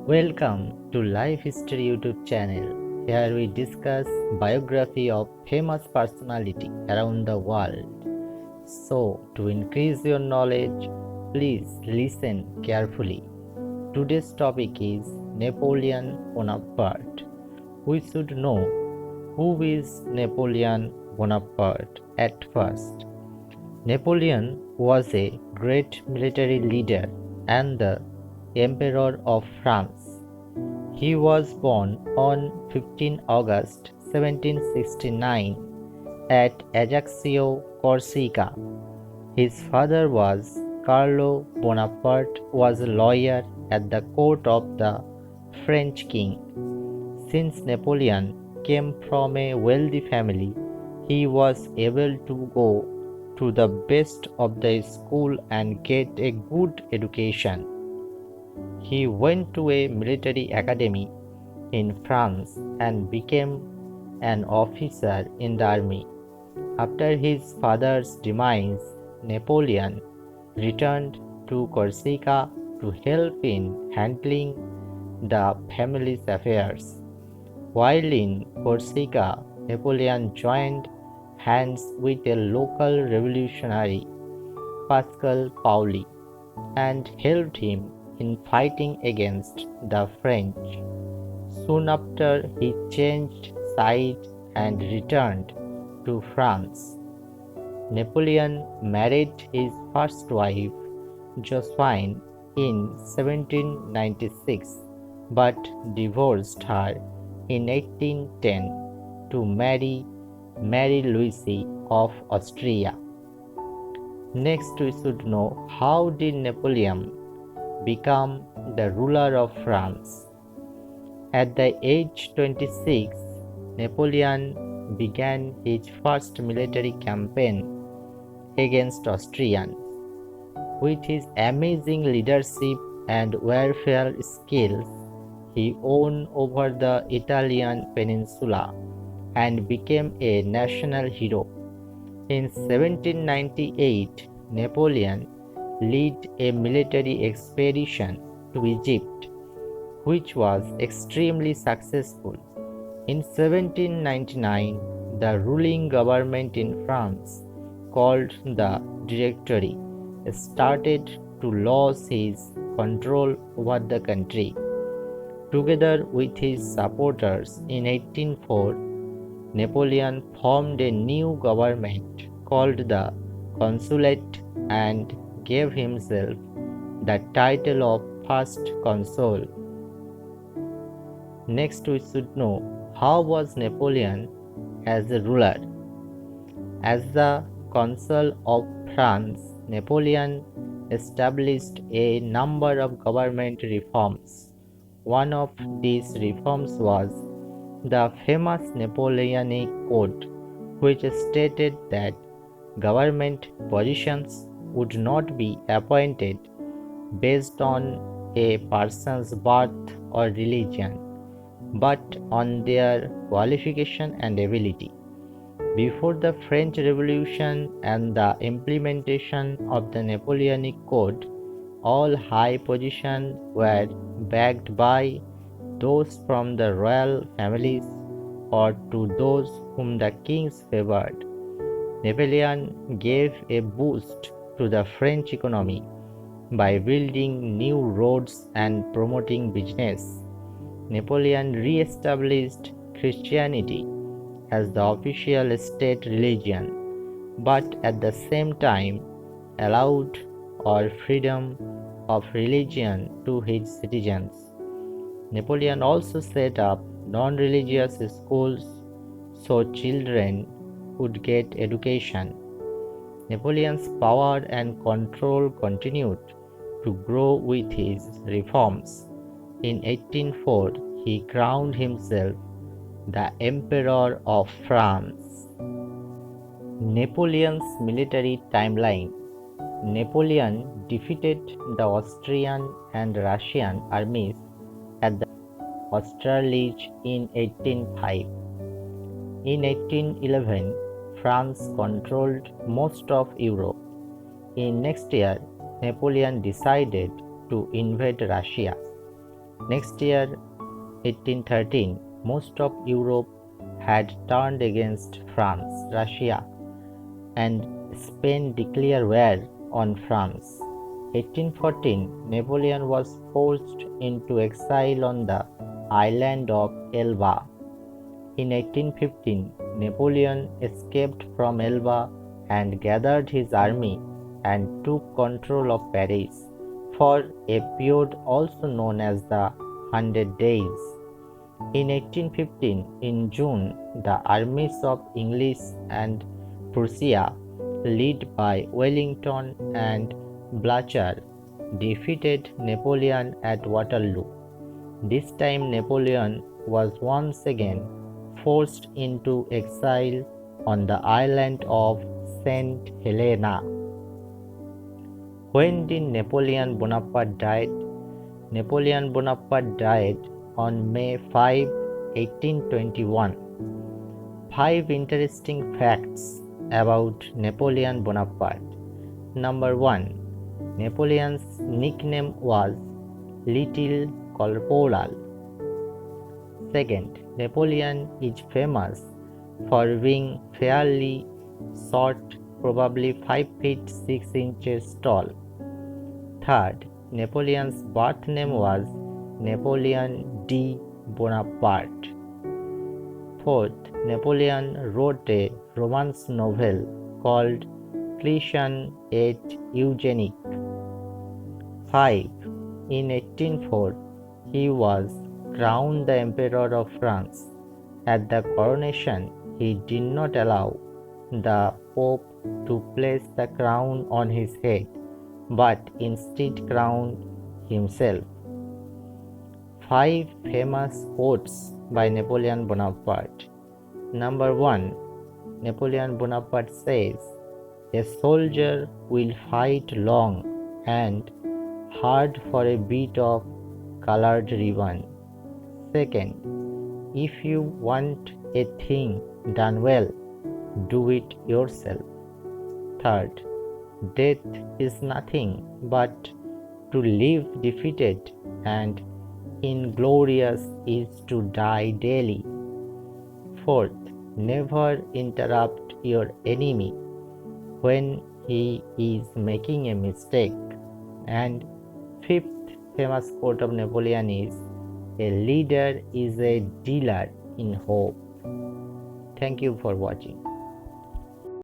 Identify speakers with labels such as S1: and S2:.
S1: Welcome to Life History YouTube channel. Here we discuss biography of famous personality around the world. So, to increase your knowledge, please listen carefully. Today's topic is Napoleon Bonaparte. We should know who is Napoleon Bonaparte at first. Napoleon was a great military leader and the Emperor of France. He was born on 15 August 1769 at Ajaccio, Corsica. His father was Carlo Bonaparte, was a lawyer at the court of the French king. Since Napoleon came from a wealthy family, he was able to go to the best of the school and get a good education. He went to a military academy in France and became an officer in the army. After his father's demise, Napoleon returned to Corsica to help in handling the family's affairs. While in Corsica, Napoleon joined hands with a local revolutionary, Pascal Paoli, and helped him in fighting against the French. Soon after, he changed sides and returned to France. Napoleon married his first wife, Josephine, in 1796, but divorced her in 1810 to marry Mary Louise of Austria. Next, we should know how did Napoleon become the ruler of France. At the age 26, Napoleon began his first military campaign against Austrians. With his amazing leadership and warfare skills, he won over the Italian peninsula and became a national hero. In 1798, Napoleon led a military expedition to Egypt, which was extremely successful. In 1799, the ruling government in France, called the Directory, started to lose his control over the country. Together with his supporters in 1804, Napoleon formed a new government called the Consulate and gave himself the title of First Consul. Next, we should know how was Napoleon as a ruler. As the Consul of France, Napoleon established a number of government reforms. One of these reforms was the famous Napoleonic Code, which stated that government positions would not be appointed based on a person's birth or religion, but on their qualification and ability. Before the French Revolution and the implementation of the Napoleonic Code, all high positions were backed by those from the royal families or to those whom the kings favored. Napoleon gave a boost to the French economy by building new roads and promoting business. Napoleon re-established Christianity as the official state religion, but at the same time allowed or freedom of religion to his citizens. Napoleon also set up non-religious schools so children could get education. Napoleon's power and control continued to grow with his reforms. In 1804, he crowned himself the Emperor of France. Napoleon's military timeline. Napoleon defeated the Austrian and Russian armies at the Austerlitz in 1805. In 1811, France controlled most of Europe. In next year, Napoleon decided to invade Russia. Next year, 1813, most of Europe had turned against France, Russia, and Spain declared war on France. 1814, Napoleon was forced into exile on the island of Elba. In 1815, Napoleon escaped from Elba and gathered his army and took control of Paris for a period also known as the 100 Days. In 1815, in June, the armies of English and Prussia, led by Wellington and Blücher, defeated Napoleon at Waterloo. This time Napoleon was once again forced into exile on the island of Saint Helena. When did Napoleon Bonaparte died? Napoleon Bonaparte died on May 5, 1821. 5 interesting facts about Napoleon Bonaparte. Number 1. Napoleon's nickname was Little Corporal. Second, Napoleon is famous for being fairly short, probably 5 feet 6 inches tall. Third, Napoleon's birth name was Napoleon de Bonaparte. Fourth, Napoleon wrote a romance novel called Treason et Eugenic. 5. In 1804, he was crowned the Emperor of France. At the coronation, he did not allow the Pope to place the crown on his head, but instead crowned himself. 5 famous quotes by Napoleon Bonaparte. Number 1. Napoleon Bonaparte says, "A soldier will fight long and hard for a bit of colored ribbon." Second, if you want a thing done well, do it yourself. Third, death is nothing but to live defeated, and inglorious is to die daily. Fourth, never interrupt your enemy when he is making a mistake. And fifth famous quote of Napoleon is, "A leader is a dealer in hope." Thank you for watching.